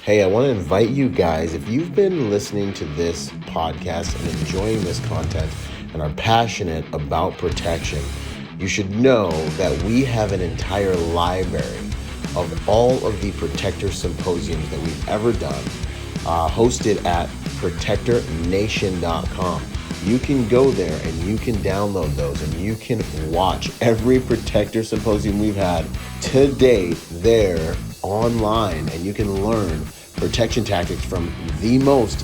Hey, I want to invite you guys, if you've been listening to this podcast and enjoying this content and are passionate about protection, you should know that we have an entire library of all of the protector symposiums that we've ever done, hosted at protectornation.com. You can go there and you can download those and you can watch every protector symposium we've had to date there online, and you can learn protection tactics from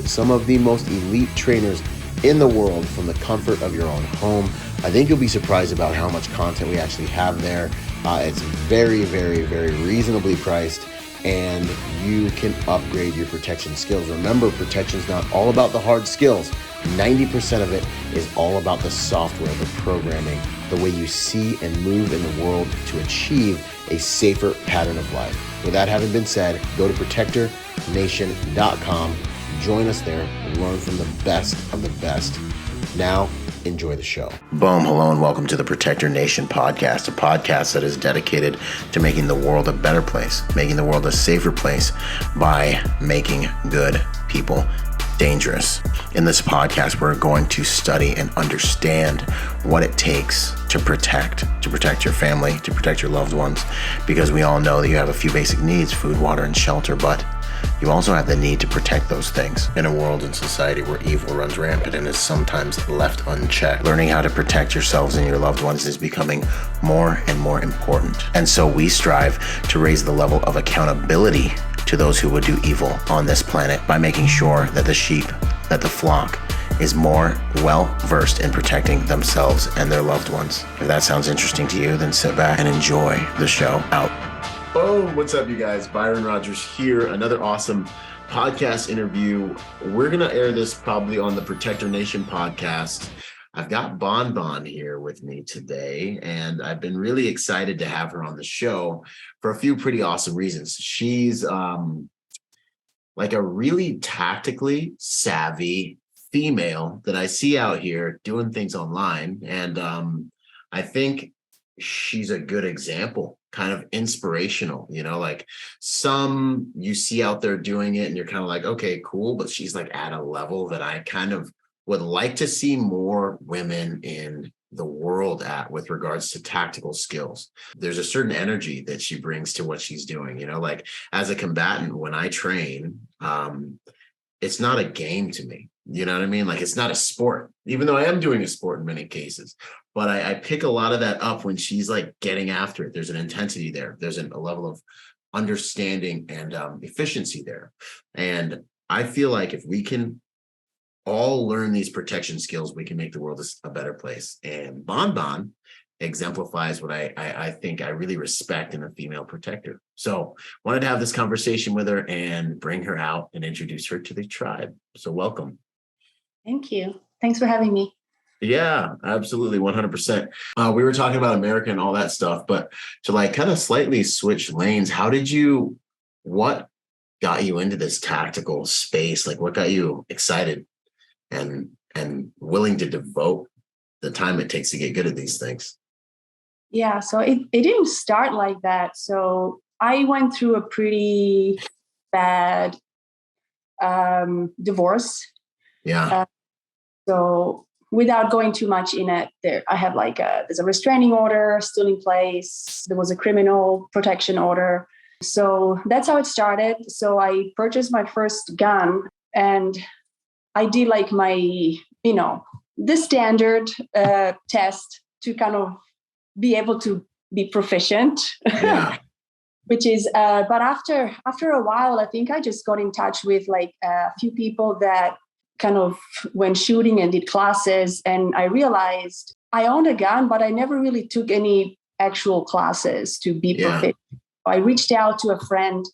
some of the most elite trainers in the world from the comfort of your own home. I think you'll be surprised about how much content we actually have there. It's very, very, very reasonably priced, and you can upgrade your protection skills. Remember, protection is not all about the hard skills. 90% of it is all about the software, the programming, the way you see and move in the world to achieve a safer pattern of life. With that having been said, go to protectornation.com, join us there, and learn from the best of the best. Now, enjoy the show. Boom, hello, and welcome to the Protector Nation podcast, a podcast that is dedicated to making the world a better place, making the world a safer place by making good people dangerous. In this podcast, we're going to study and understand what it takes to protect your family, to protect your loved ones, because we all know that you have a few basic needs: food, water, and shelter, but you also have the need to protect those things in a world and society where evil runs rampant and is sometimes left unchecked. Learning how to protect yourselves and your loved ones is becoming more and more important. And so we strive to raise the level of accountability to those who would do evil on this planet by making sure that the sheep, that the flock, is more well-versed in protecting themselves and their loved ones. If that sounds interesting to you, then sit back and enjoy the show. Out. Boom! What's up, you guys? Byron Rodgers here. Another awesome podcast interview. We're going to air this probably on the Protector Nation podcast. I've got Bon Bon here with me today, and I've been really excited to have her on the show for a few pretty awesome reasons. She's like a really tactically savvy female that I see out here doing things online, and I think she's a good example, kind of inspirational, like some you see out there doing it and you're kind of like, okay, cool, but she's like at a level that I kind of would like to see more women in the world at with regards to tactical skills. There's a certain energy that she brings to what she's doing, like as a combatant, when I train, it's not a game to me. You know what I mean? Like, it's not a sport, even though I am doing a sport in many cases, but I pick a lot of that up when she's like getting after it. There's an intensity there. There's a level of understanding and efficiency there. And I feel like if we can all learn these protection skills, we can make the world a better place. And Bon Bon exemplifies what I think I really respect in a female protector. So wanted to have this conversation with her and bring her out and introduce her to the tribe. So welcome. Thank you. Thanks for having me. Yeah, absolutely. 100%. We were talking about America and all that stuff, but to like kind of slightly switch lanes, what got you into this tactical space? Like, what got you excited and willing to devote the time it takes to get good at these things? Yeah, so it didn't start like that. So I went through a pretty bad divorce. Yeah. So without going too much in it, I have there's a restraining order still in place. There was a criminal protection order. So that's how it started. So I purchased my first gun, and I did like my, the standard test to kind of be able to be proficient. Yeah. Which is, but after a while, I think I just got in touch with like a few people that kind of went shooting and did classes. And I realized I owned a gun, but I never really took any actual classes to be proficient. I reached out to a friend,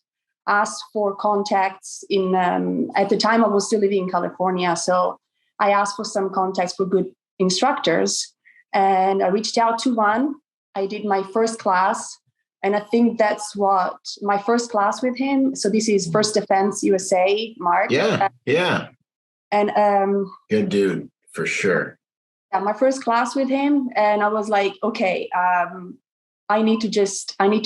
asked for contacts at the time I was still living in California. So I asked for some contacts for good instructors, and I reached out to one. I did my first class, and I think that's what my first class with him. So this is First Defense USA, Mark. Yeah. Yeah. And good dude, for sure. Yeah, my first class with him, and I was like, okay, I need to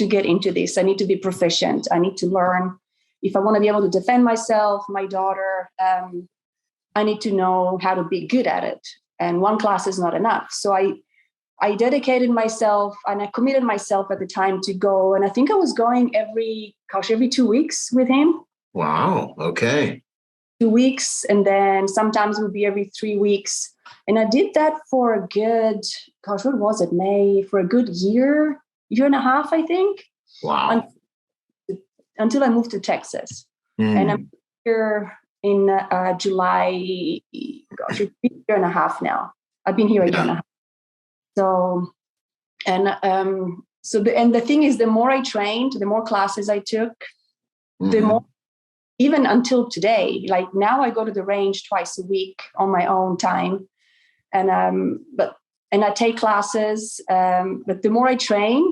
get into this. I need to be proficient. I need to learn. if I want to be able to defend myself, my daughter, I need to know how to be good at it. And one class is not enough. So I dedicated myself and I committed myself at the time to go. And I think I was going every 2 weeks with him. Wow. Okay. 2 weeks. And then sometimes it would be every 3 weeks. And I did that for a good, what was it, May? For a good year and a half, I think. Wow. Until I moved to Texas. And I'm here in July, a year and a half now. I've been here a year and a half. So, and the thing is, the more I trained, the more classes I took, the more, even until today, like now I go to the range twice a week on my own time. And I take classes, but the more I train,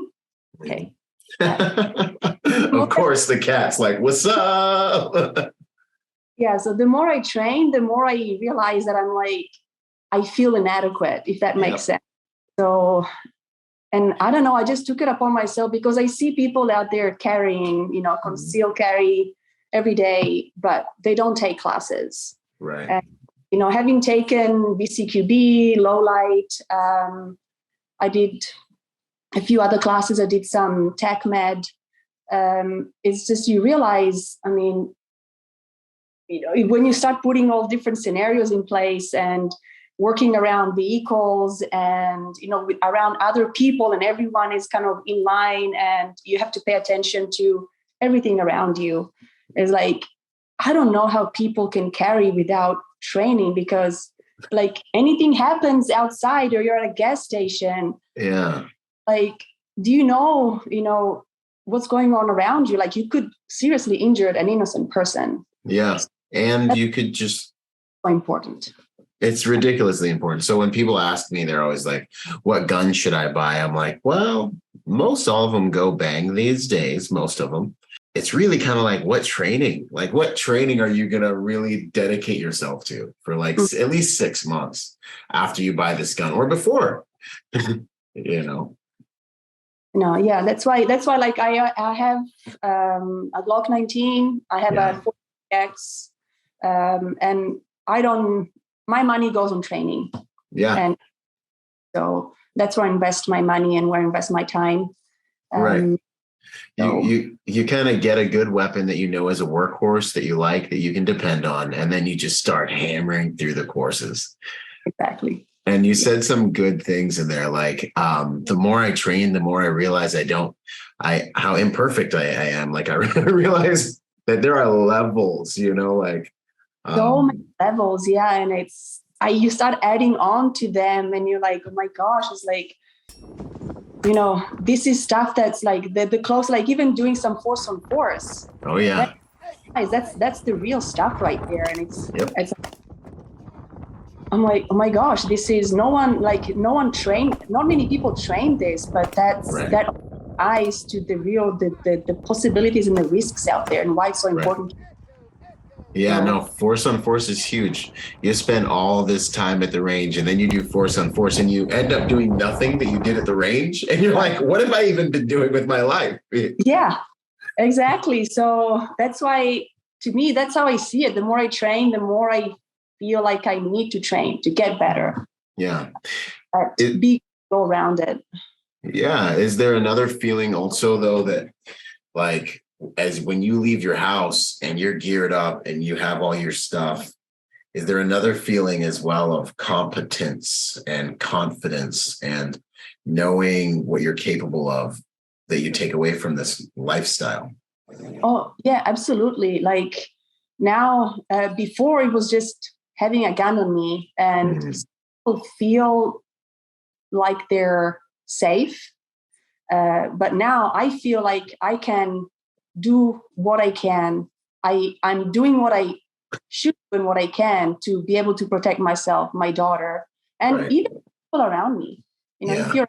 okay. Of course, the cat's like, what's up? Yeah. So the more I train, the more I realize that I feel inadequate, if that makes sense. So, and I don't know, I just took it upon myself because I see people out there carrying, concealed carry every day, but they don't take classes. Right. And, having taken BCQB, low light, I did a few other classes. I did some tech med. It's just, you realize, I mean, when you start putting all different scenarios in place and working around vehicles and, around other people, and everyone is kind of in line and you have to pay attention to everything around you. It's like, I don't know how people can carry without training, because like anything happens outside or you're at a gas station. Yeah. Like, do you know what's going on around you? Like, you could seriously injure an innocent person. Yeah. And you could just. So important. It's ridiculously important. So when people ask me, they're always like, what gun should I buy? I'm like, well, most all of them go bang these days, most of them. It's really kind of like, what training are you going to really dedicate yourself to for like at least 6 months after you buy this gun or before, No, yeah, that's why like I have a Glock 19, I have a 40X, and my money goes on training. Yeah. And so that's where I invest my money and where I invest my time. Right. You kind of get a good weapon that as a workhorse that you like, that you can depend on, and then you just start hammering through the courses. Exactly. And you said some good things in there, like the more I train, the more I realize how imperfect I am. Like I realize that there are levels, like so many levels, yeah. And you start adding on to them, and you're like, oh my gosh, it's like, this is stuff that's like the close, like even doing some force on force. Oh yeah. That's the real stuff right there. And it's I'm like, oh my gosh, this is no one trained, not many people train this, but that eyes to the real, the possibilities and the risks out there and why it's so important. Yeah, no, force on force is huge. You spend all this time at the range and then you do force on force and you end up doing nothing that you did at the range. And you're like, what have I even been doing with my life? Yeah, exactly. So that's why, to me, that's how I see it. The more I train, the more I feel like I need to train to get better. Yeah. Be well-rounded. Yeah. Is there another feeling also, though, that like, as when you leave your house and you're geared up and you have all your stuff, is there another feeling as well of competence and confidence and knowing what you're capable of that you take away from this lifestyle? Oh, yeah, absolutely. Like now, before it was just having a gun on me and people feel like they're safe. But now I feel like I can do what I can. I'm doing what I should do and what I can to be able to protect myself, my daughter, and even people around me. If you're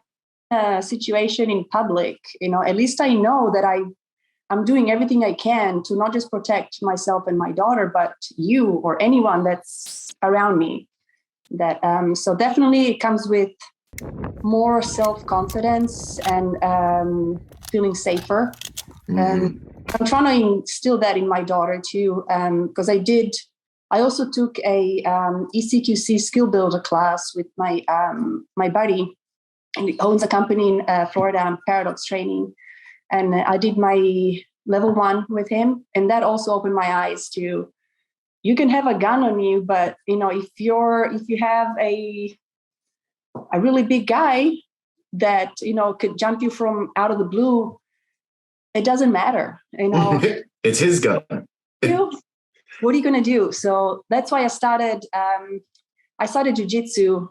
in a situation in public, at least I know that I'm doing everything I can to not just protect myself and my daughter, but you or anyone that's around me. That so definitely it comes with more self-confidence and feeling safer. I'm trying to instill that in my daughter too, because I also took a ECQC skill builder class with my buddy, and he owns a company in Florida, Paradox Training, and I did my level 1 with him, and that also opened my eyes to, you can have a gun on you, but if you have a really big guy that could jump you from out of the blue, it doesn't matter. It's his gun. What are you going to do? So that's why I started jiu-jitsu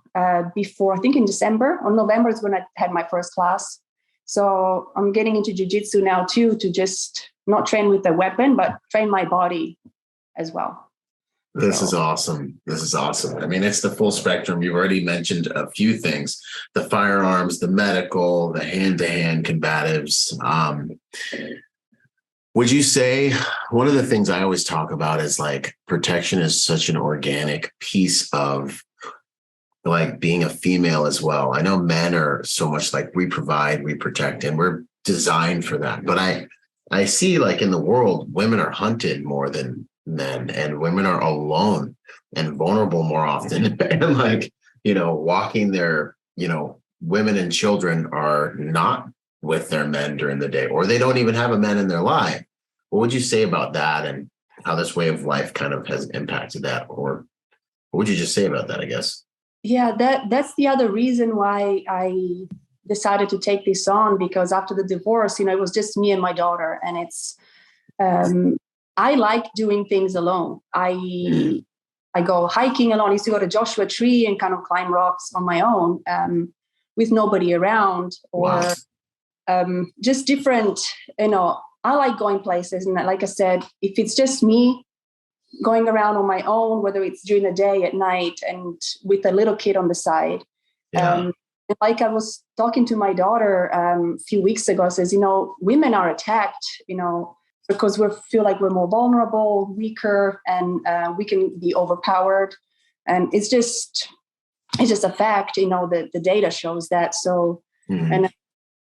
before, I think in December or November is when I had my first class. So I'm getting into jiu-jitsu now too, to just not train with a weapon, but train my body as well. This is awesome. This is awesome. I mean, it's the full spectrum. You've already mentioned a few things: the firearms, the medical, the hand-to-hand combatives. Would you say one of the things I always talk about is like protection is such an organic piece of like being a female as well? I know men are so much like we provide, we protect, and we're designed for that. But I see like in the world, women are hunted more than men, and women are alone and vulnerable more often. And like, walking their, women and children are not with their men during the day, or they don't even have a man in their life. What would you say about that, and how this way of life kind of has impacted that? Or what would you just say about that, I guess? Yeah, that's the other reason why I decided to take this on, because after the divorce, it was just me and my daughter, and it's I like doing things alone. I go hiking alone. I used to go to Joshua Tree and kind of climb rocks on my own with nobody around, or just different, I like going places. And like I said, if it's just me going around on my own, whether it's during the day, at night, and with a little kid on the side. Like I was talking to my daughter a few weeks ago, says, women are attacked, because we feel like we're more vulnerable, weaker, and we can be overpowered. And it's just a fact, the data shows that. So, and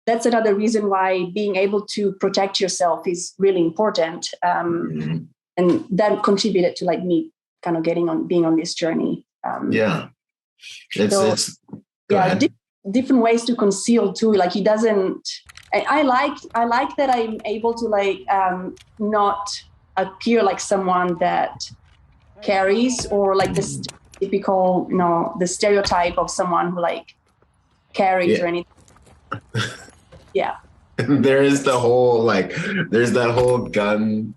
that's another reason why being able to protect yourself is really important. And that contributed to like me kind of being on this journey. Different ways to conceal too. Like he doesn't, I like that I'm able to like not appear like someone that carries, or like this typical, the stereotype of someone who like carries or anything. There is the whole there's that whole gun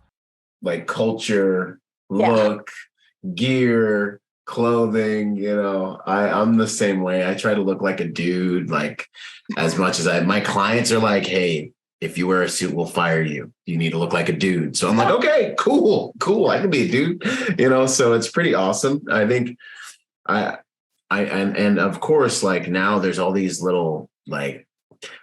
like culture, look, gear, clothing. I'm the same way. I try to look like a dude, like as much as my clients are like, hey, if you wear a suit, we'll fire you. You need to look like a dude. So I'm like, okay, cool. I can be a dude, so it's pretty awesome. I think and of course, like now there's all these little, like,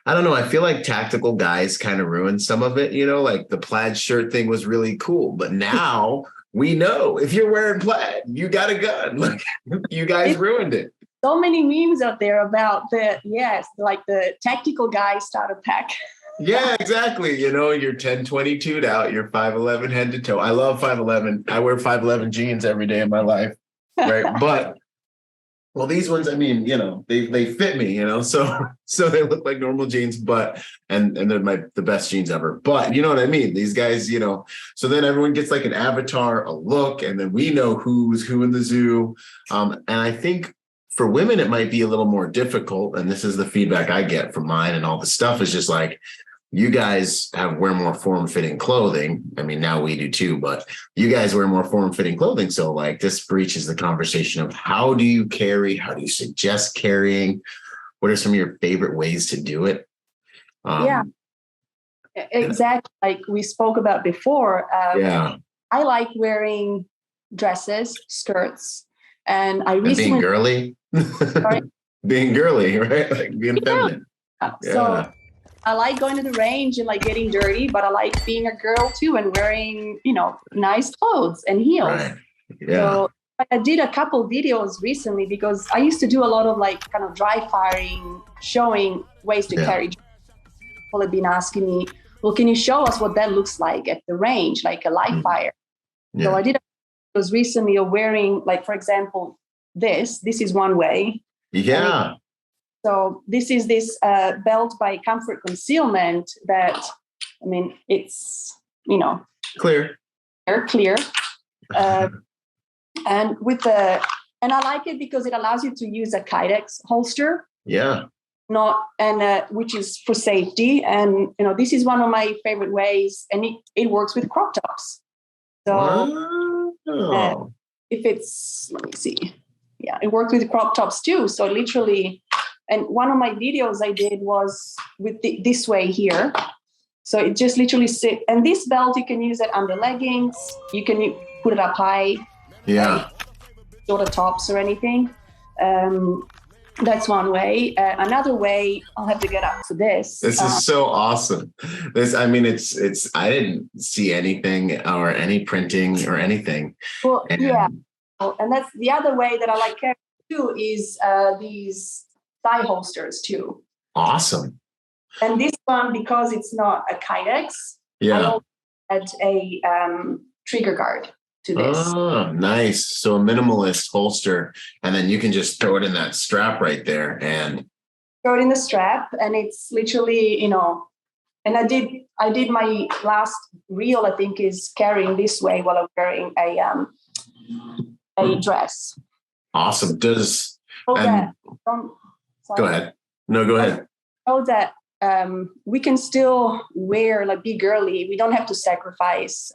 I don't know. I feel like tactical guys kind of ruined some of it, like the plaid shirt thing was really cool, but now we know if you're wearing plaid, you got a gun. Like you guys ruined it. So many memes out there about like the tactical guy starter pack. Yeah, exactly. You're 1022'd out, you're 5'11" head to toe. I love 5'11". I wear 5'11" jeans every day of my life. Right. But well, these ones, I mean, they fit me, so they look like normal jeans, but, and they're the best jeans ever, but you know what I mean? These guys, so then everyone gets like an avatar, a look, and then we know who's who in the zoo. And I think for women, it might be a little more difficult. And this is the feedback I get from mine, and all the stuff is just like, you guys wear more form-fitting clothing. I mean, now we do too, but you guys wear more form-fitting clothing. So like this breaches the conversation of how do you carry? How do you suggest carrying? What are some of your favorite ways to do it? Exactly. Like we spoke about before. I like wearing dresses, skirts, and being girly. Sorry? Being girly, right? Like being feminine. So I like going to the range and like getting dirty, but I like being a girl too and wearing, nice clothes and heels. Right. Yeah. So I did a couple videos recently because I used to do a lot of like kind of dry firing, showing ways to carry. People have been asking me, well, can you show us what that looks like at the range, like a live fire? Yeah. So I did was recently of wearing, like, for example, this is one way. Yeah. So this is this belt by Comfort Concealment that, I mean, it's, Clear. clear. And I like it because it allows you to use a Kydex holster. Yeah. Which is for safety. And, this is one of my favorite ways, and it works with crop tops. So if it's, let me see. Yeah, it works with crop tops too. So literally, and one of my videos I did was with this way here. So it just literally sit, and this belt, you can use it under leggings. You can put it up high. Yeah. Sort of tops or anything. That's one way. Another way, I'll have to get up to this. This is so awesome. It's, I didn't see anything or any printing or anything. Well, yeah. And that's the other way that I like carrying too, is these thigh holsters too. Awesome. And this one, because it's not a Kydex, I also add a trigger guard to this. Oh, nice. So a minimalist holster, and then you can just throw it in that strap right there and throw it in the strap, and it's literally, and I did my last reel, I think, is carrying this way while I'm wearing a dress. Awesome. Go ahead. No, go ahead. So that we can still wear, like, be girly. We don't have to sacrifice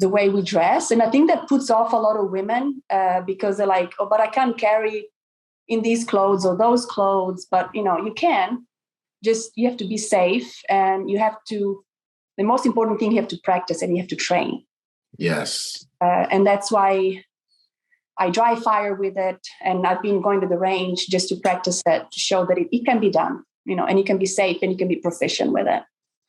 the way we dress. And I think that puts off a lot of women because they're like, oh, but I can't carry in these clothes or those clothes. But, you can. Just, you have to be safe, and you have to, the most important thing, you have to practice and you have to train. Yes. And that's why I dry fire with it. And I've been going to the range just to practice it, to show that it can be done, and you can be safe and you can be proficient with it.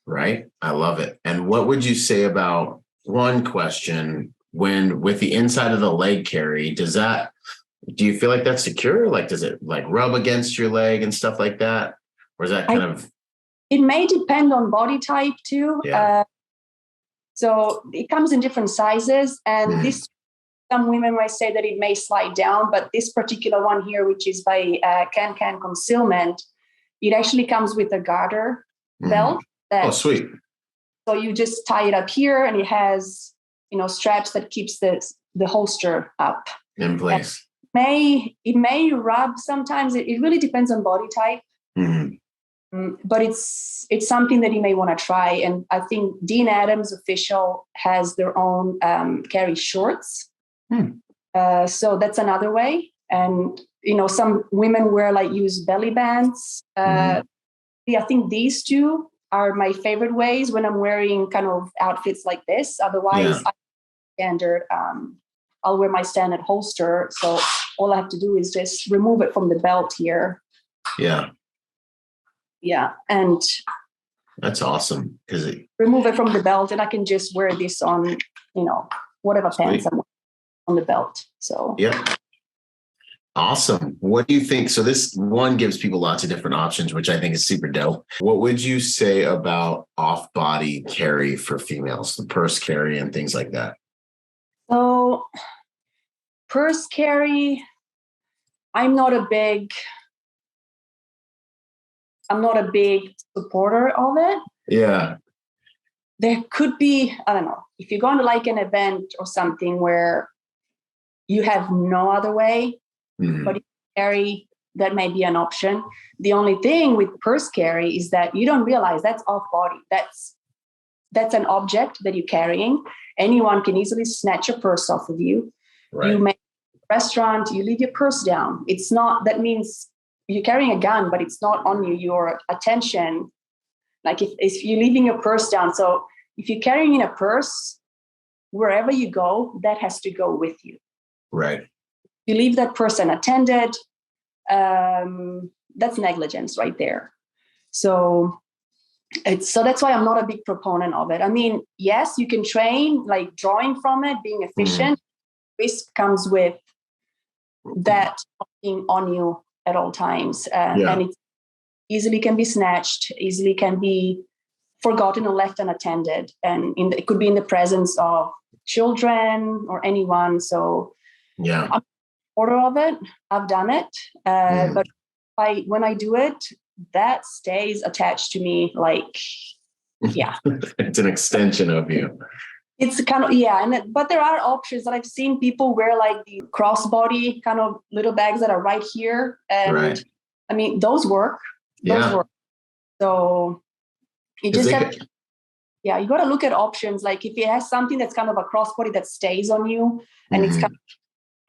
Right. I love it. And what would you say about one question, when with the inside of the leg carry, do you feel like that's secure? Like, does it like rub against your leg and stuff like that? Or is that kind of? It may depend on body type too. Yeah. So it comes in different sizes, and some women might say that it may slide down, but this particular one here, which is by Can Concealment, it actually comes with a garter belt. Oh, sweet. So you just tie it up here, and it has, straps that keeps the holster up In place. It may rub sometimes. It really depends on body type. But it's something that you may want to try. And I think Dean Adams Official has their own carry shorts. So that's another way. And, some women use belly bands. I think these two are my favorite ways when I'm wearing kind of outfits like this. Otherwise, I'll wear my standard holster. So all I have to do is just remove it from the belt here. Yeah. Yeah. And that's awesome. Because remove it from the belt, and I can just wear this on, whatever pants I'm wearing on the belt. So yeah. Awesome. What do you think? So this one gives people lots of different options, which I think is super dope. What would you say about off-body carry for females, the purse carry and things like that? So purse carry, I'm not a big supporter of it. Yeah. There could be, I don't know, if you're going to like an event or something where you have no other way, but you carry, that may be an option. The only thing with purse carry is that you don't realize that's off body. That's an object that you're carrying. Anyone can easily snatch your purse off of you. Right. You make a restaurant, you leave your purse down. It's not, that means you're carrying a gun, but it's not on you. Your attention, like if you're leaving your purse down. So if you're carrying in a purse, wherever you go, that has to go with you. Right. You leave that purse unattended, that's negligence right there. So that's why I'm not a big proponent of it. I mean, yes, you can train, like drawing from it, being efficient. Risk comes with that being on you at all times. And it easily can be snatched, easily can be forgotten or left unattended. And it could be in the presence of children or anyone. So yeah, I'm order of it. I've done it. But when I do it, that stays attached to me. Like, yeah. It's an extension of you. It's kind of, yeah. But there are options that I've seen people wear, like the crossbody kind of little bags that are right here. And Right. I mean, those work. Those work. So you just have to, you got to look at options. Like if it has something that's kind of a crossbody that stays on you and it's kind of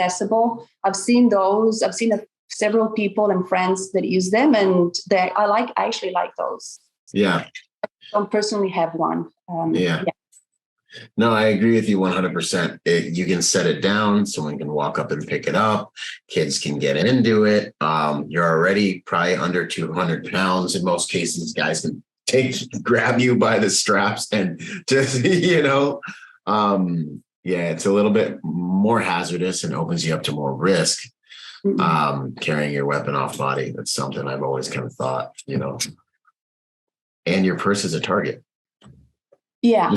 accessible. I've seen those. I've seen several people and friends that use them, and I actually like those. Yeah. I don't personally have one. Yeah. No, I agree with you 100%. You can set it down. Someone can walk up and pick it up. Kids can get into it. You're already probably under 200 pounds. In most cases, guys can grab you by the straps and just, it's a little bit more hazardous and opens you up to more risk. Carrying your weapon off body. That's something I've always kind of thought, and your purse is a target. Yeah.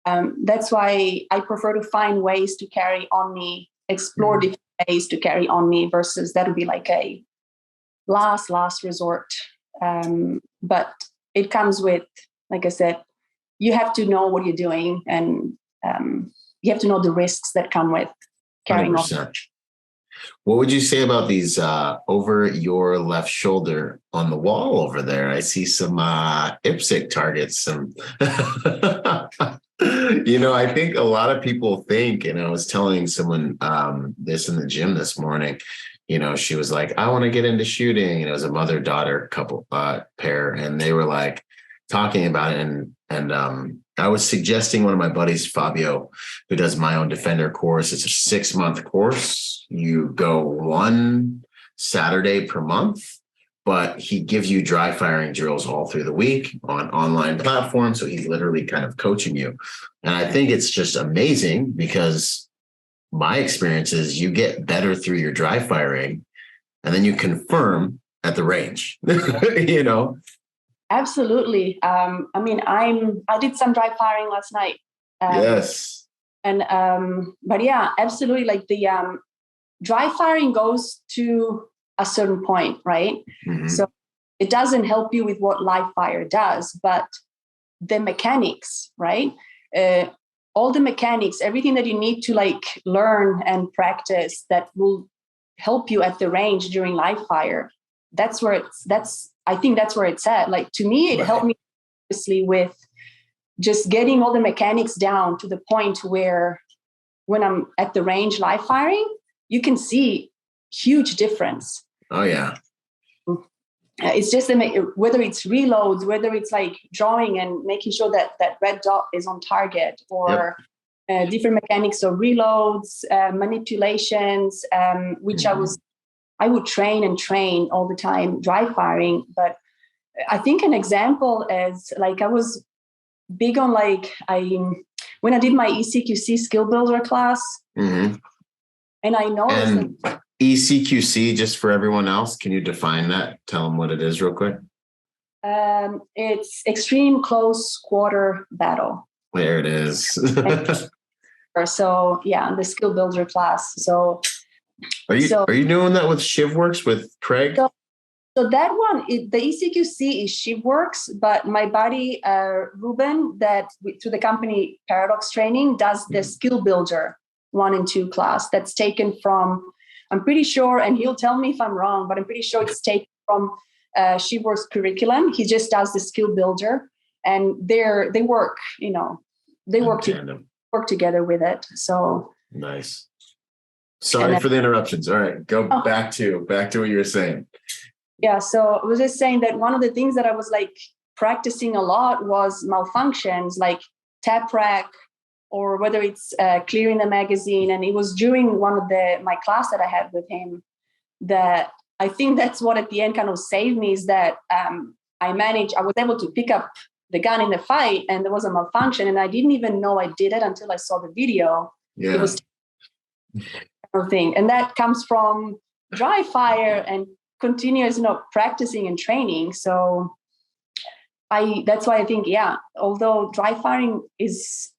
That's why I prefer to find ways to carry on me, explore different ways to carry on me versus that would be like a last resort. But it comes with, like I said, you have to know what you're doing, and you have to know the risks that come with carrying 100%. on. What would you say about these over your left shoulder on the wall over there? I see some IPSC targets. Some, I think a lot of people think, and I was telling someone this in the gym this morning, she was like, I want to get into shooting. And it was a mother-daughter couple pair. And they were like talking about it. And I was suggesting one of my buddies, Fabio, who does my own Defender course. It's a 6-month course. You go one Saturday per month, but he gives you dry firing drills all through the week on online platforms. So he's literally kind of coaching you. And I think it's just amazing because my experience is you get better through your dry firing and then you confirm at the range, Absolutely. I did some dry firing last night. Yes. And, but yeah, absolutely. Like the dry firing goes to a certain point, right? So it doesn't help you with what live fire does, but the mechanics, right? All the mechanics, everything that you need to like learn and practice that will help you at the range during live fire. I think that's where it's at. Like to me, it helped me obviously with just getting all the mechanics down to the point where when I'm at the range live firing, you can see huge difference. Oh yeah. It's just whether it's reloads, whether it's like drawing and making sure that that red dot is on target, or different mechanics of reloads, manipulations, which I would train all the time, dry firing. But I think an example is like I was big on when I did my ECQC skill builder class, and I noticed that ECQC, just for everyone else, can you define that? Tell them what it is real quick. It's extreme close quarter battle. There it is. So yeah, the skill builder class. So are you doing that with ShivWorks with Craig? So that one, the ECQC is ShivWorks, but my buddy Ruben, that through the company Paradox Training, does the skill builder 1 and 2 class. That's taken from, I'm pretty sure, and he'll tell me if I'm wrong, but I'm pretty sure it's taken from ShivWorks curriculum. He just does the skill builder, and they work, they work together with it. So nice. Sorry for the interruptions. All right, go back to what you were saying. Yeah, so I was just saying that one of the things that I was like practicing a lot was malfunctions like tap rack, or whether it's clearing the magazine. And it was during one of my class that I had with him that I think that's what at the end kind of saved me, is that I was able to pick up the gun in the fight, and there was a malfunction, and I didn't even know I did it until I saw the video. Yeah. It was thing, and that comes from dry fire and continuous, practicing and training. So That's why I think, although dry firing is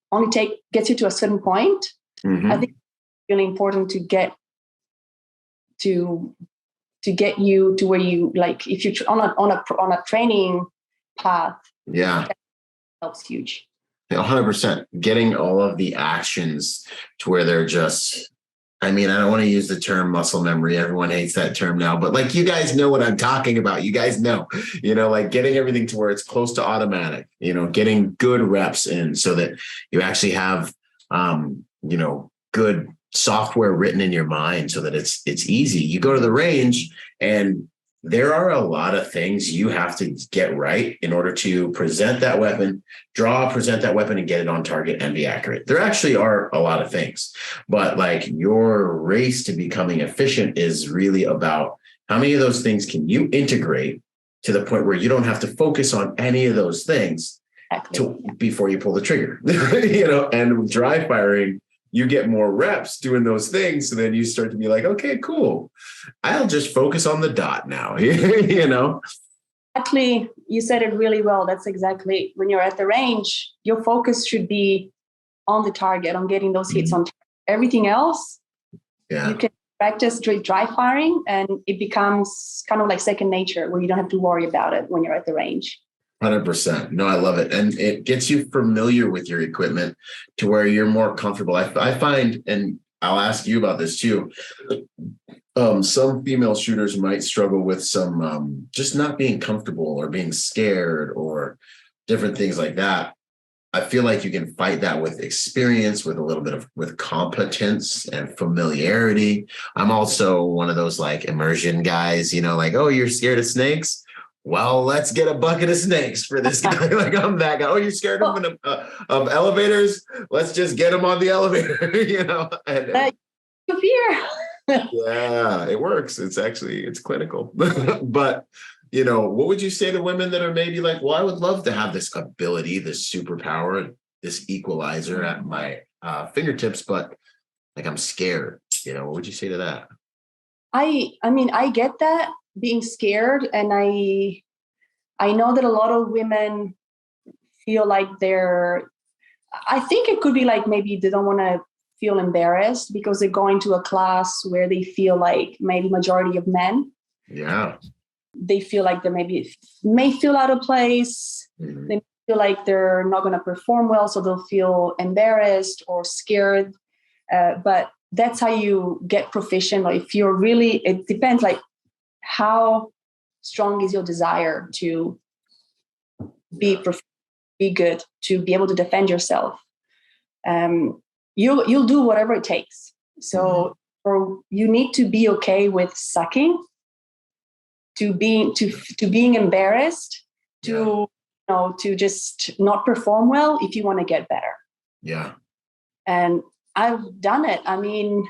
gets you to a certain point, I think it's really important to get you to where you, like, if you're on a training path, that helps huge. 100%. Getting all of the actions to where they're just, I mean, I don't want to use the term muscle memory. Everyone hates that term now, but like, you guys know what I'm talking about. You guys know, like getting everything to where it's close to automatic, getting good reps in so that you actually have, good software written in your mind so that it's easy. You go to the range and there are a lot of things you have to get right in order to present that weapon, present that weapon and get it on target and be accurate. There actually are a lot of things, but like your race to becoming efficient is really about how many of those things can you integrate to the point where you don't have to focus on any of those things before you pull the trigger, and with dry firing, you get more reps doing those things. So then you start to be like, okay, cool. I'll just focus on the dot now, Exactly. You said it really well. That's exactly, when you're at the range, your focus should be on the target, on getting those hits on target. Everything else, you can practice dry firing and it becomes kind of like second nature where you don't have to worry about it when you're at the range. 100%. No, I love it. And it gets you familiar with your equipment to where you're more comfortable. I find, and I'll ask you about this too, some female shooters might struggle with some just not being comfortable or being scared or different things like that. I feel like you can fight that with experience, with a little bit with competence and familiarity. I'm also one of those like immersion guys, like, oh, you're scared of snakes? Well, let's get a bucket of snakes for this guy. Like, I'm that guy. Oh, you're scared of elevators? Let's just get him on the elevator, And, fear. Yeah, it works. It's clinical. But, what would you say to women that are maybe like, well, I would love to have this ability, this superpower, this equalizer at my fingertips, but like, I'm scared. What would you say to that? I mean, I get that, being scared, and I know that a lot of women feel like I think it could be like maybe they don't want to feel embarrassed because they're going to a class where they feel like maybe majority of men. Yeah. They feel like they may feel out of place. Mm-hmm. They feel like they're not going to perform well, so they'll feel embarrassed or scared. But that's how you get proficient. Or if you're really, it depends, like, how strong is your desire to be good, to be able to defend yourself. You'll do whatever it takes. So, or you need to be okay with sucking, to being embarrassed, to just not perform well if you want to get better. Yeah. And I've done it. I mean,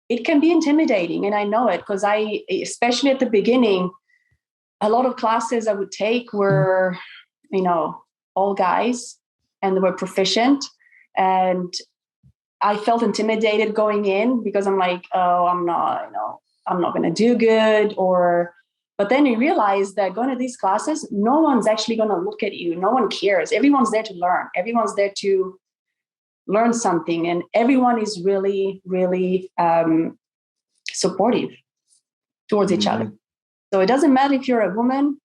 it can be intimidating, and I know it because especially at the beginning, a lot of classes I would take were, all guys, and they were proficient, and I felt intimidated going in because I'm like, oh, I'm not going to do good. But then you realize that going to these classes, no one's actually going to look at you. No one cares. Everyone's there to learn. Everyone's there to learn something, and everyone is really, really supportive towards each other. So it doesn't matter if you're a woman,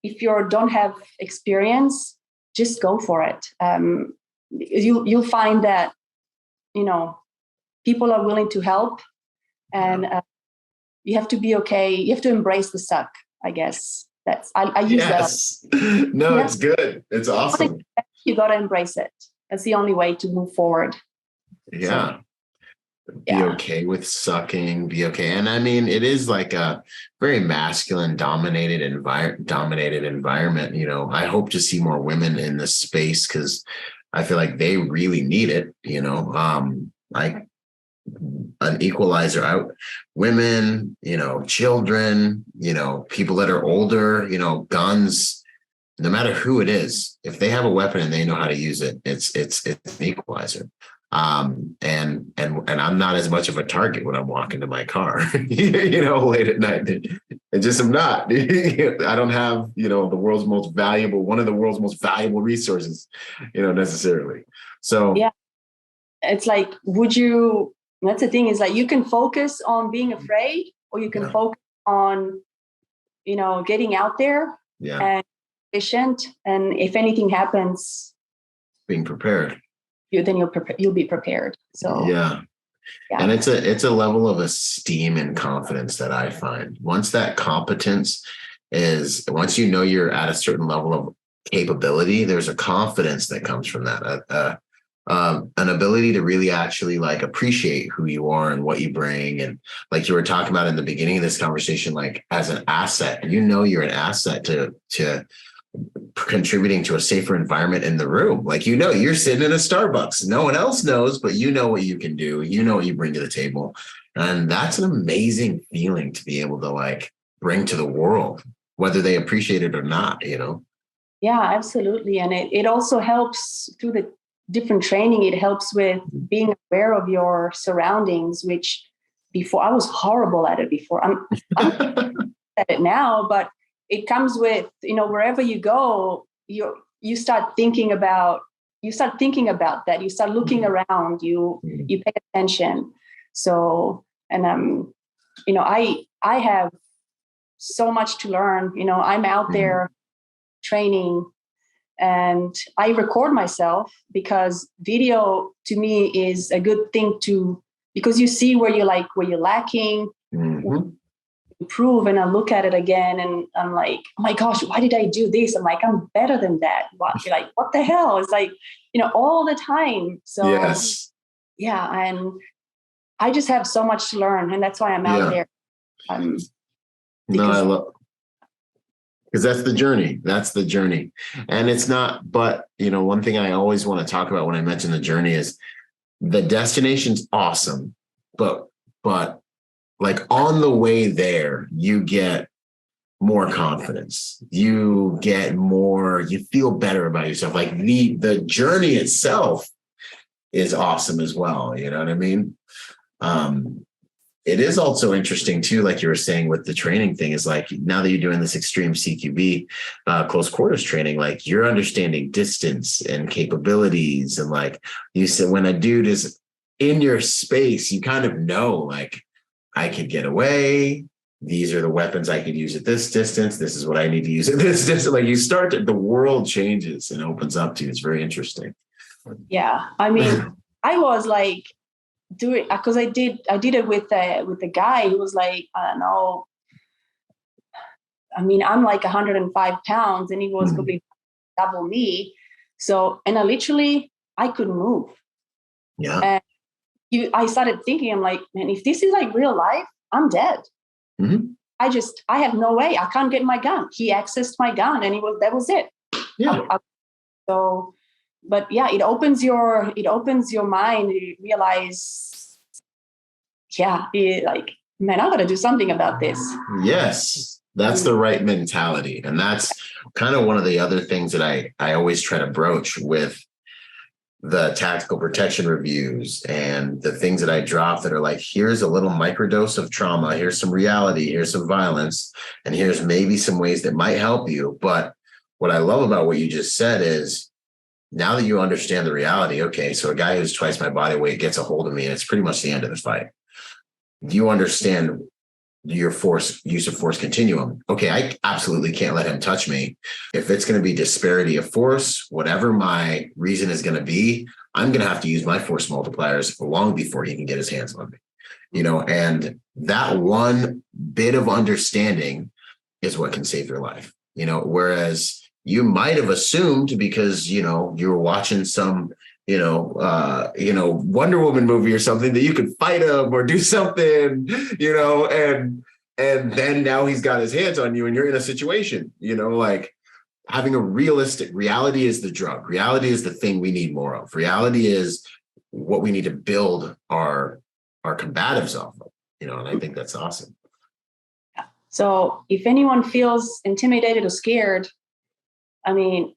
if you don't have experience, just go for it. You'll find that people are willing to help, and you have to be okay. You have to embrace the suck, I guess. I use that. No, it's good. It's awesome. You got to embrace it. That's the only way to move forward. Yeah. Be okay with sucking, be okay. And I mean, it is like a very masculine dominated environment. I hope to see more women in this space because I feel like they really need it, like an equalizer out. Women, children, people that are older, guns, no matter who it is, if they have a weapon and they know how to use it, it's an equalizer. And I'm not as much of a target when I'm walking to my car, late at night. And just I'm not. I don't have, one of the world's most valuable resources, necessarily. So yeah, it's like, that's the thing, is like you can focus on being afraid, or you can focus on, getting out there and efficient. And if anything happens, being prepared. You'll be prepared. So yeah. And it's a level of esteem and confidence that I find. Once that competence once you're at a certain level of capability, there's a confidence that comes from that, an ability to really actually like appreciate who you are and what you bring. And like you were talking about in the beginning of this conversation, like as an asset, you're an asset to contributing to a safer environment in the room. Like, you're sitting in a Starbucks. No one else knows, but you know what you can do. You know what you bring to the table. And that's an amazing feeling to be able to like bring to the world, whether they appreciate it or not, Yeah, absolutely. And it also helps through the different training. It helps with being aware of your surroundings, which before I was horrible at it before. I'm at it now, but it comes with, wherever you go, you start thinking about that. You start looking around, you pay attention. So, and I have so much to learn. I'm out there training, and I record myself because video to me is a good thing because you see where you're lacking, improve. And I look at it again and I'm like, oh my gosh, why did I do this? I'm like, I'm better than that. What the hell? It's like, all the time. So yes. Yeah. And I just have so much to learn. And that's why I'm out there. No, I love, because that's the journey. That's the journey. And it's not, but one thing I always want to talk about when I mention the journey is the destination's awesome, but like on the way there, you get more confidence. You feel better about yourself. Like the journey itself is awesome as well. You know what I mean? It is also interesting too, like you were saying with the training thing, is like now that you're doing this extreme CQB, close quarters training, like you're understanding distance and capabilities. And like you said, when a dude is in your space, you kind of know, like, I could get away. These are the weapons I could use at this distance. This is what I need to use at this distance. Like the world changes and opens up to you. It's very interesting. Yeah. I mean, I was like doing, because I did it with the guy who was like, I don't know. I mean, I'm like 105 pounds and he was probably double me. So, and I couldn't move. Yeah. And I started thinking, I'm like, man, if this is like real life, I'm dead. Mm-hmm. I have no way. I can't get my gun. He accessed my gun and that was it. Yeah. So, but yeah, it opens your mind. You realize, like, man, I got to do something about this. Yes. That's the right mentality. And that's kind of one of the other things that I always try to broach with the tactical protection reviews and the things that I drop that are like, here's a little microdose of trauma. Here's some reality. Here's some violence. And here's maybe some ways that might help you. But what I love about what you just said is now that you understand the reality, okay, so a guy who's twice my body weight gets a hold of me and it's pretty much the end of the fight. You understand your use of force continuum. Okay, I absolutely can't let him touch me. If it's going to be disparity of force, whatever my reason is going to be, I'm going to have to use my force multipliers long before he can get his hands on me. And that one bit of understanding is what can save your life. Whereas you might have assumed because, you were watching some Wonder Woman movie or something that you could fight him or do something, and then now he's got his hands on you and you're in a situation, like having a realistic reality is the drug. Reality is the thing we need more of. Reality is what we need to build our combatives off of, and I think that's awesome. So if anyone feels intimidated or scared, I mean,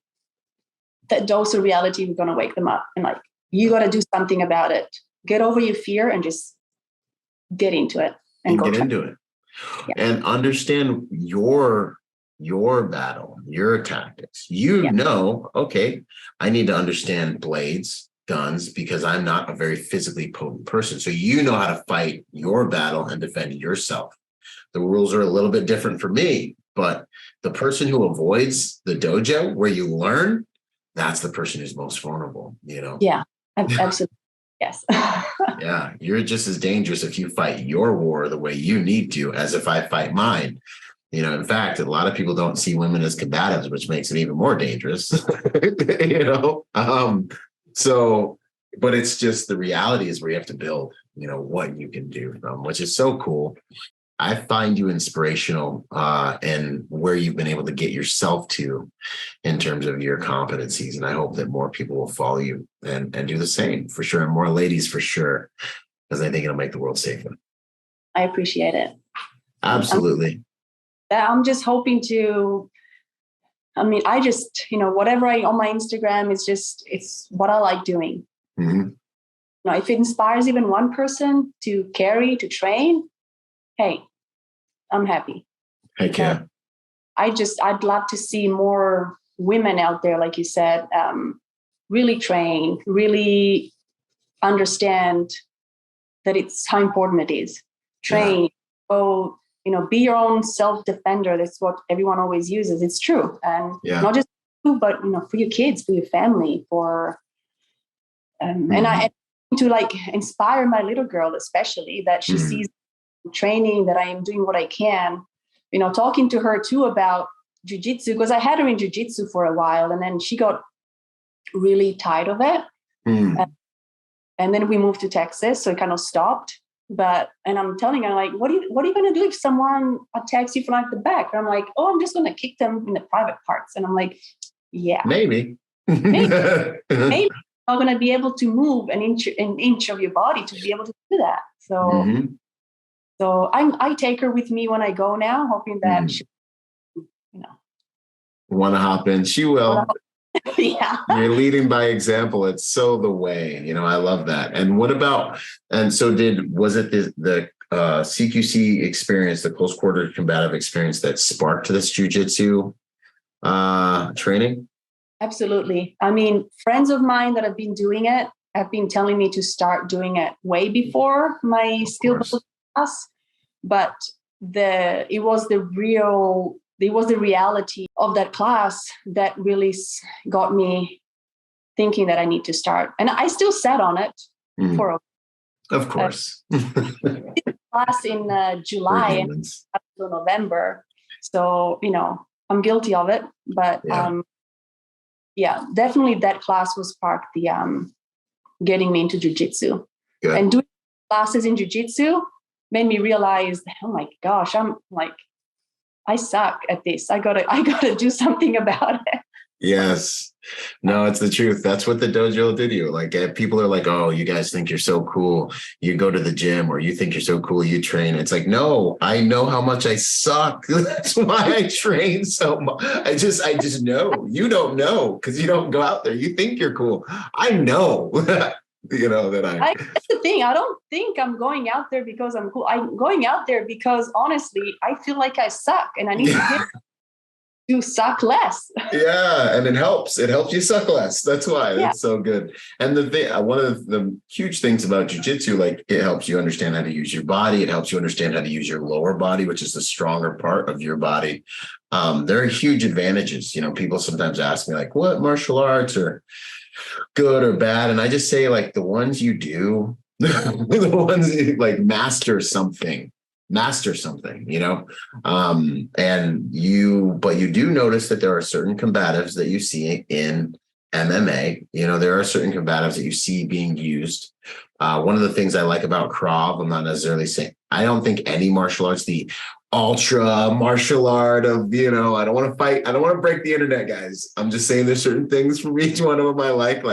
that dose of reality, we're going to wake them up and like, you got to do something about it. Get over your fear and just get into it and go get into it. Yeah. And understand your battle, your tactics. Know, okay, I need to understand blades, guns, because I'm not a very physically potent person. So you know how to fight your battle and defend yourself. The rules are a little bit different for me, but the person who avoids the dojo where you learn, that's the person who's most vulnerable, Yeah, absolutely. Yes. Yeah, you're just as dangerous if you fight your war the way you need to as if I fight mine. In fact, a lot of people don't see women as combatives, which makes it even more dangerous. So, but it's just the reality is where you have to build, what you can do from, which is so cool. I find you inspirational in where you've been able to get yourself to in terms of your competencies. And I hope that more people will follow you and do the same for sure. And more ladies for sure, because I think it'll make the world safer. I appreciate it. Absolutely. I'm just hoping to, I just, whatever on my Instagram is it's what I like doing. Mm-hmm. If it inspires even one person to carry, to train, hey, I'm happy. Heck yeah. I'd love to see more women out there, like you said, really train, really understand that it's how important it is. Train, be your own self-defender. That's what everyone always uses. It's true. And not just you, but, for your kids, for your family, and I to inspire my little girl, especially that she sees training, that I am doing what I can, talking to her too about jiu-jitsu, because I had her in jiu-jitsu for a while and then she got really tired of it. And then we moved to Texas, so it kind of stopped. And I'm telling her, what are you going to do if someone attacks you from the back? And I'm like, I'm just going to kick them in the private parts. And I'm like, yeah, maybe I'm going to be able to move an inch of your body to be able to do that. So, so I take her with me when I go now, hoping that she, want to hop in. She will. Yeah. You're leading by example. It's so the way, I love that. And what about, and so was it the CQC experience, the close quarter combative experience that sparked this jiu-jitsu training? Absolutely. Friends of mine that have been doing it have been telling me to start doing it way before my skill building class, but it was the reality of that class that really got me thinking that I need to start. And I still sat on it for a while. Of course. Class in July and November. So, I'm guilty of it, but definitely that class was part of the getting me into jiu-jitsu. Good. And doing classes in jiu-jitsu made me realize, oh my gosh, I suck at this. I gotta do something about it. Yes. No, it's the truth. That's what the dojo did to you. People are like, oh, you guys think you're so cool. You go to the gym, or you think you're so cool. You train. It's like, no, I know how much I suck. That's why I train so much. I just know. You don't know because you don't go out there. You think you're cool. I know. That's the thing. I don't think I'm going out there because I'm cool. I'm going out there because honestly, I feel like I suck and I need to suck less. Yeah. And it helps. It helps you suck less. That's why it's so good. And one of the huge things about jiu-jitsu, it helps you understand how to use your body. It helps you understand how to use your lower body, which is the stronger part of your body. There are huge advantages. People sometimes ask me what martial arts are good or bad, and I just say the ones you do, the ones you master something, but you do notice that there are certain combatives that you see in MMA. There are certain combatives that you see being used. One of the things I like about Krav, I'm not necessarily saying, I don't think any martial arts, the ultra martial art of, I don't want to fight. I don't want to break the internet, guys. I'm just saying there's certain things from each one of them I like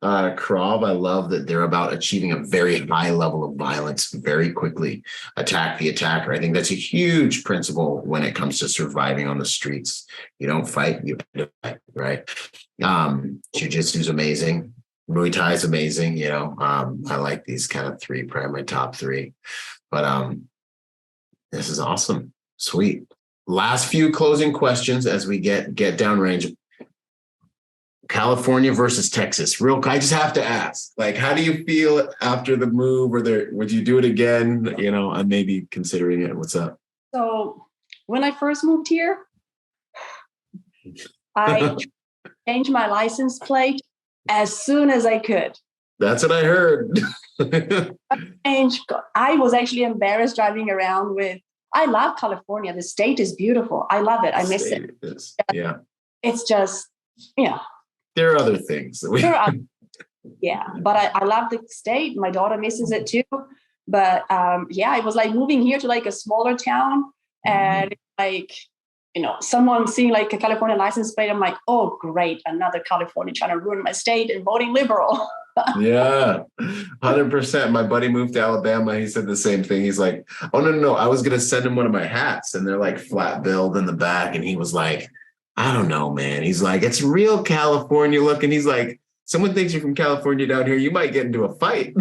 Krav. I love that they're about achieving a very high level of violence very quickly. Attack the attacker. I think that's a huge principle when it comes to surviving on the streets. You don't fight, you fight, right? Jiu-jitsu is amazing. Muay Thai is amazing. I like these kind of three, probably my top three. But this is awesome. Sweet. Last few closing questions as we get downrange. California versus Texas. I just have to ask, like, how do you feel after the move? Would you do it again? I'm maybe considering it. What's up? So when I first moved here, I changed my license plate as soon as I could. That's what I heard. I was actually embarrassed driving around I love California. The state is beautiful. I love it. I miss it. Yeah. It's just, there are other things. Yeah, but I love the state. My daughter misses it too. But it was like moving here to like a smaller town, and like, someone seeing like a California license plate. I'm like, oh, great, another California trying to ruin my state and voting liberal. Yeah, 100%. My buddy moved to Alabama. He said the same thing. He's like, oh, no. I was going to send him one of my hats, and they're like flat billed in the back. And he was like, I don't know, man. He's like, it's real California looking. He's like, someone thinks you're from California down here, you might get into a fight.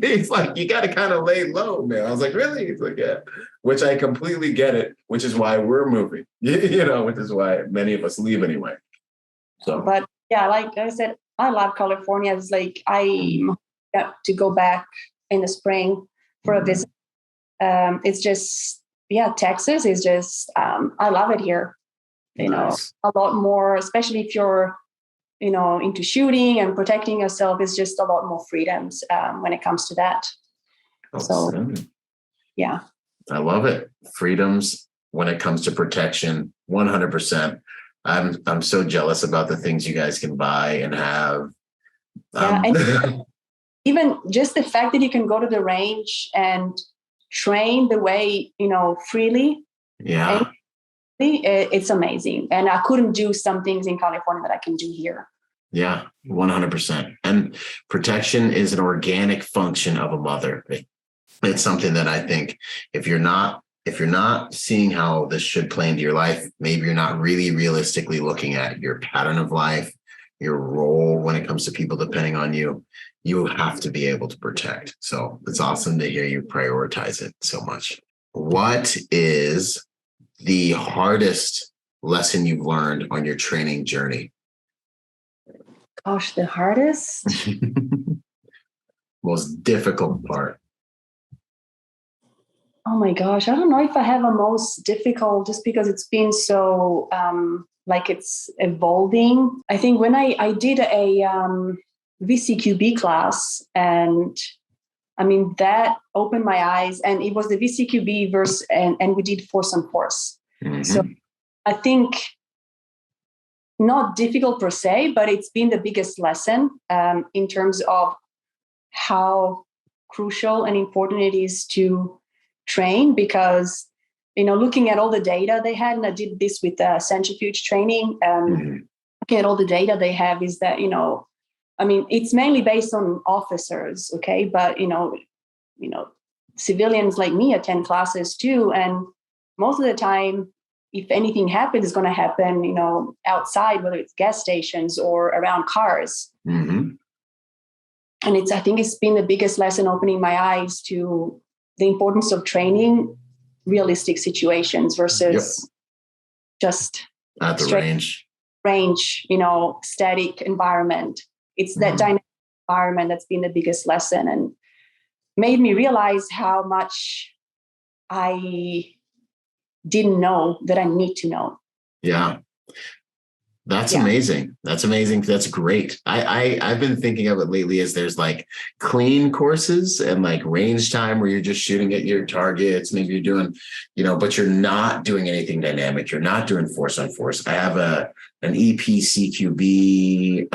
He's like, you got to kind of lay low, man. I was like, really? He's like, yeah, which I completely get it, which is why we're moving, which is why many of us leave anyway. So, but yeah, like I said, I love California. It's like, I got to go back in the spring for a visit. It's just, Texas is just, I love it here. Nice. A lot more, especially if you're, into shooting and protecting yourself, is just a lot more freedoms when it comes to that. Awesome. So, yeah. I love it. Freedoms when it comes to protection, 100%. I'm so jealous about the things you guys can buy and have. And even just the fact that you can go to the range and train the way, freely. Yeah. It's amazing. And I couldn't do some things in California that I can do here. Yeah, 100%. And protection is an organic function of a mother. It's something that I think if you're not seeing how this should play into your life, maybe you're not really realistically looking at your pattern of life, your role when it comes to people depending on you. You have to be able to protect. So it's awesome to hear you prioritize it so much. What is the hardest lesson you've learned on your training journey? Gosh, the hardest? Most difficult part. Oh my gosh, I don't know if I have a most difficult, just because it's been so like it's evolving. I think when I did a VCQB class, and I mean, that opened my eyes, and it was the VCQB versus, and we did force on force. Mm-hmm. So I think not difficult per se, but it's been the biggest lesson in terms of how crucial and important it is to train, because, looking at all the data they had, and I did this with centrifuge training, looking at all the data they have is that, I mean, it's mainly based on officers, okay? But, civilians like me attend classes too. And most of the time, if anything happens, it's going to happen, outside, whether it's gas stations or around cars. Mm-hmm. And I think it's been the biggest lesson, opening my eyes to the importance of training realistic situations versus just at the range, static environment. It's that dynamic environment that's been the biggest lesson, and made me realize how much I didn't know that I need to know. Yeah. That's amazing. That's amazing. That's great. I've been thinking of it lately as there's like clean courses and like range time where you're just shooting at your targets. Maybe you're doing, but you're not doing anything dynamic. You're not doing force on force. I have an EPCQB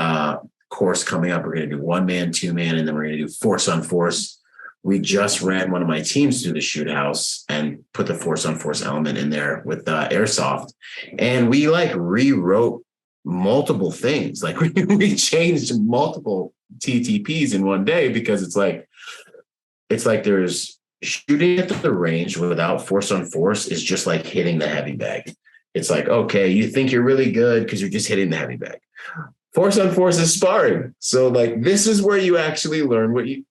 course coming up. We're going to do 1-man, 2-man, and then we're going to do force on force. We just ran one of my teams through the shoot house and put the force on force element in there with airsoft. And we like rewrote multiple things. Like we changed multiple TTPs in one day, because it's like there's shooting at the range without force on force is just like hitting the heavy bag. It's like, okay, you think you're really good because you're just hitting the heavy bag. force on force is sparring. So like, this is where you actually learn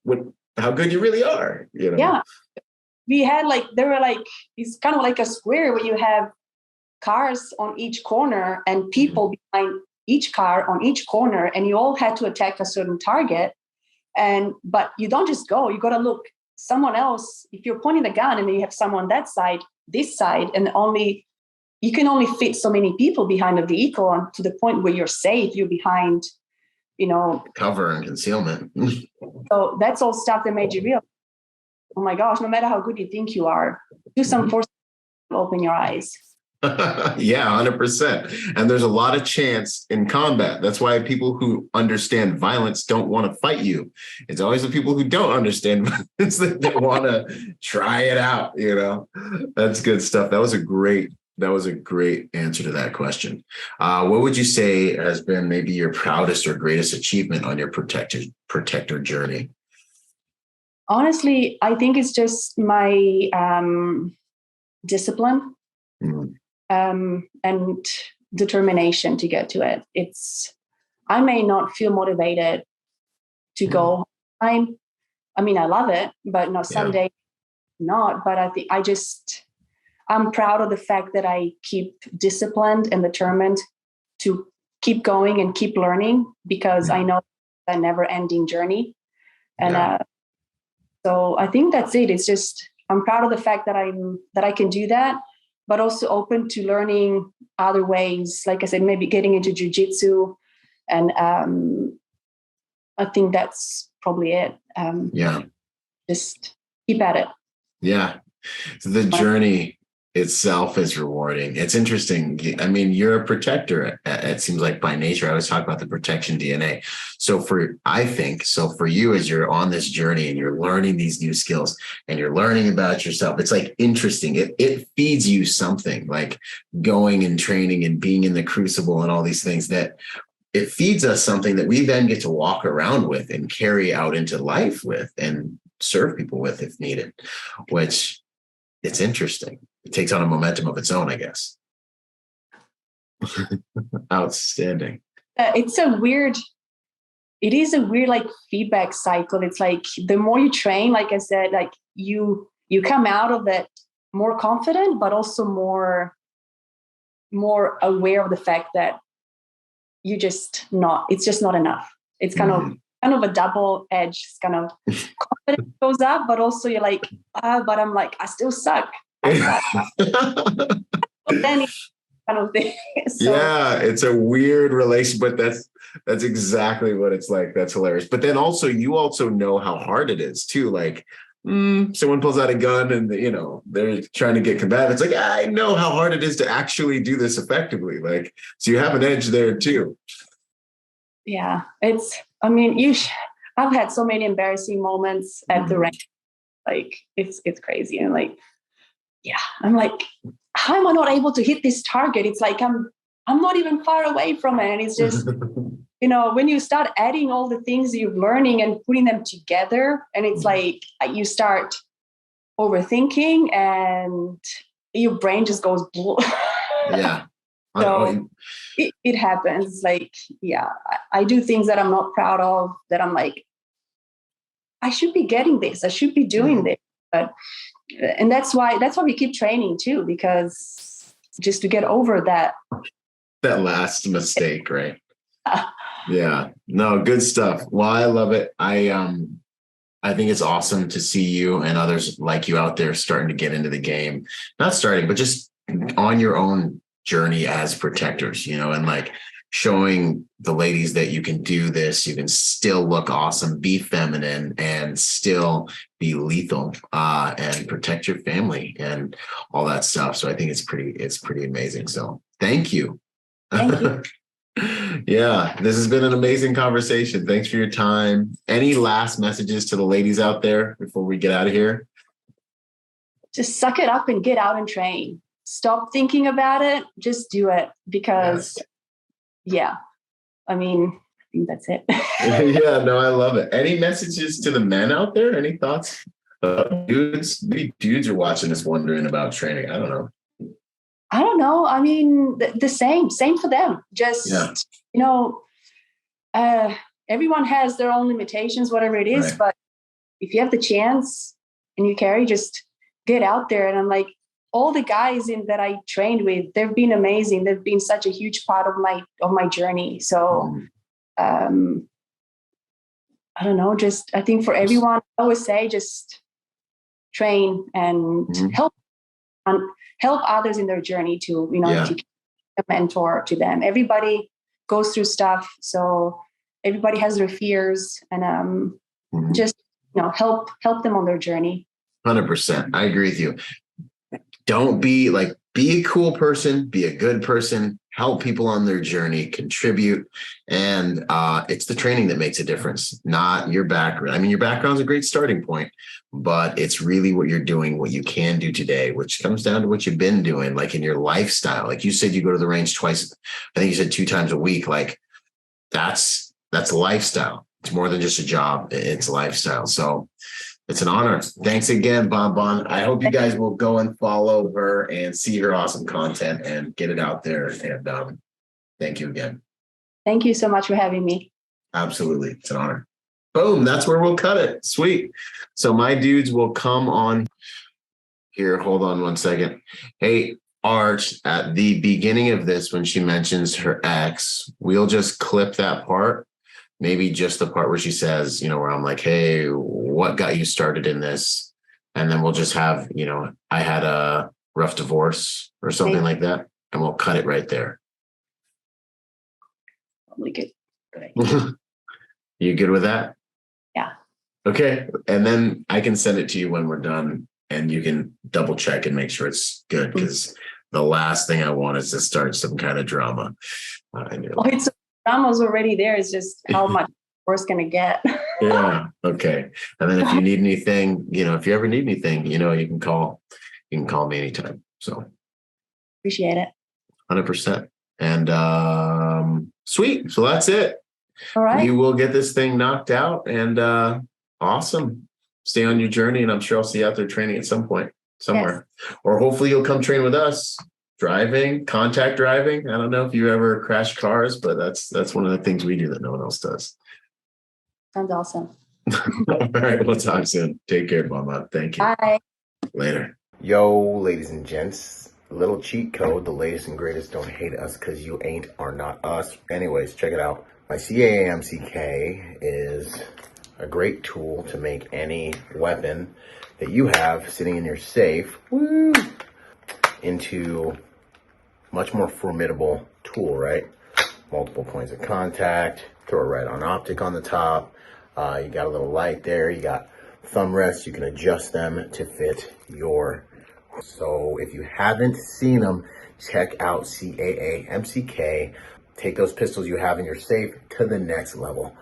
how good you really are, you know? Yeah. We had it's kind of like a square where you have cars on each corner and people behind each car on each corner, and you all had to attack a certain target. But you don't just go, you got to look someone else. If you're pointing the gun and then you have someone that side, this side, and you can only fit so many people behind a vehicle, and to the point where you're safe, you're behind, cover and concealment. So that's all stuff that made you realize, oh my gosh, no matter how good you think you are, do some force, open your eyes. Yeah, 100%. And there's a lot of chance in combat. That's why people who understand violence don't want to fight you. It's always the people who don't understand violence that want to try it out, That's good stuff. That was a great answer to that question. What would you say has been maybe your proudest or greatest achievement on your protector journey? Honestly, I think it's just my discipline. And determination to get to it. I may not feel motivated to go. I love it, but someday not. But I think I'm proud of the fact that I keep disciplined and determined to keep going and keep learning, because I know it's a never-ending journey. And so I think that's it. It's just, I'm proud of the fact that I can do that, but also open to learning other ways. Like I said, maybe getting into jiu-jitsu. And I think that's probably it. Just keep at it. Yeah. So the journey itself is rewarding. It's interesting. I mean, you're a protector, it seems like, by nature. I always talk about the protection DNA. So for you, as you're on this journey and you're learning these new skills and you're learning about yourself, it's like interesting. It feeds you something, like going and training and being in the crucible and all these things, that it feeds us something that we then get to walk around with and carry out into life with and serve people with if needed, which it's interesting. It takes on a momentum of its own, I guess. Outstanding. It is a weird like feedback cycle. It's like the more you train, like I said, like you come out of it more confident, but also more aware of the fact that it's just not enough. It's kind of a double edge. It's kind of confidence goes up, but also you're like, but I'm like, I still suck. But then it's kind of thing. So, yeah, it's a weird relation, but that's exactly what it's like. That's hilarious. But then also, you also know how hard it is too. Like, someone pulls out a gun and they're trying to get combative. It's like, I know how hard it is to actually do this effectively. Like, so you have an edge there too. Yeah, I've had so many embarrassing moments at the range. Like, it's crazy. And like, I'm like, how am I not able to hit this target? It's like, I'm not even far away from it. And it's just, when you start adding all the things you're learning and putting them together, and it's like, you start overthinking and your brain just goes, yeah. So it happens. Like, I do things that I'm not proud of, that I'm like, I should be getting this. I should be doing this. And that's why we keep training too, because just to get over that last mistake, right? Yeah, no, good stuff. Well, I love it. I think it's awesome to see you and others like you out there starting to get into the game, not starting, but just on your own journey as protectors, and like showing the ladies that you can do this, you can still look awesome, be feminine, and still be lethal, and protect your family and all that stuff. So I think it's pretty amazing. So thank you. Thank you. Yeah, this has been an amazing conversation. Thanks for your time. Any last messages to the ladies out there before we get out of here? Just suck it up and get out and train. Stop thinking about it. Just do it, because I think that's it. Yeah, no, I love it. Any messages to the men out there? Any thoughts? Dudes, maybe dudes are watching this wondering about training. I don't know. I don't know. I mean, the same for them. Just, everyone has their own limitations, whatever it is. Right. But if you have the chance and you carry, just get out there. And I'm like, all the guys that I trained with, they've been amazing. They've been such a huge part of my journey. So, I don't know, I think for everyone, I always say, just train and help others in their journey to, to be a mentor to them. Everybody goes through stuff. So everybody has their fears, and just, help them on their journey. 100%. I agree with you. Don't be a cool person, be a good person, help people on their journey, contribute. And it's the training that makes a difference, not your background. I mean, your background's a great starting point, but it's really what you're doing, what you can do today, which comes down to what you've been doing, like in your lifestyle. Like you said, you go to the range twice. I think you said 2 times a week. Like that's a lifestyle. It's more than just a job. It's a lifestyle. So it's an honor. Thanks again, Bon Bon. I hope you guys will go and follow her and see her awesome content and get it out there. And thank you again. Thank you so much for having me. Absolutely. It's an honor. Boom. That's where we'll cut it. Sweet. So my dudes will come on here. Hold on one second. Hey, Art, at the beginning of this, when she mentions her ex, we'll just clip that part. Maybe just the part where she says, where I'm like, hey, what got you started in this? And then we'll just have, I had a rough divorce or something like that. And we'll cut it right there. Good. You good with that? Yeah. Okay. And then I can send it to you when we're done, and you can double check and make sure it's good, because the last thing I want is to start some kind of drama. Drama's already there. It's just how much worse going to get. Yeah. Okay. And then if you need anything, if you ever need anything, you can call me anytime. So appreciate it. 100%. And sweet. So that's it. All right. You will get this thing knocked out, and awesome. Stay on your journey, and I'm sure I'll see you out there training at some point somewhere. Yes. Or hopefully you'll come train with us. Contact driving. I don't know if you ever crash cars, but that's one of the things we do that no one else does. Sounds awesome. All right, we'll talk soon. Take care, Mama. Thank you. Bye. Later. Yo, ladies and gents, a little cheat code. The latest and greatest. Don't hate us because you ain't are not us. Anyways, check it out. My CAAMCK is a great tool to make any weapon that you have sitting in your safe into much more formidable tool, right? Multiple points of contact, throw a right-on optic on the top. You got a little light there. You got thumb rests. You can adjust them to fit your. So if you haven't seen them, check out CAAMCK. Take those pistols you have in your safe to the next level.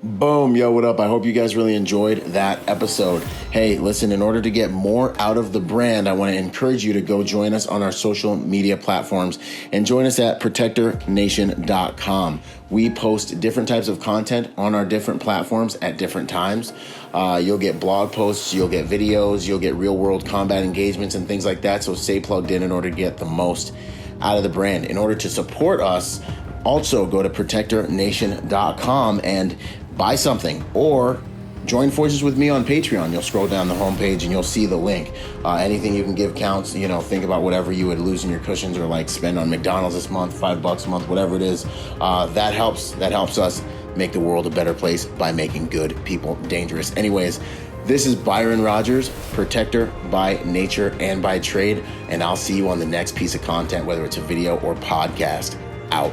Boom. Yo, what up? I hope you guys really enjoyed that episode. Hey, listen, in order to get more out of the brand, I want to encourage you to go join us on our social media platforms and join us at protectornation.com. We post different types of content on our different platforms at different times. You'll get blog posts, you'll get videos, you'll get real world combat engagements and things like that. So stay plugged in order to get the most out of the brand. In order to support us, also go to protectornation.com and buy something, or join forces with me on Patreon. You'll scroll down the homepage and you'll see the link. Anything you can give counts. Think about whatever you would lose in your cushions or spend on McDonald's this month, $5 a month, whatever it is. That helps us make the world a better place by making good people dangerous. Anyways, this is Byron Rodgers, protector by nature and by trade, and I'll see you on the next piece of content, whether it's a video or podcast. Out.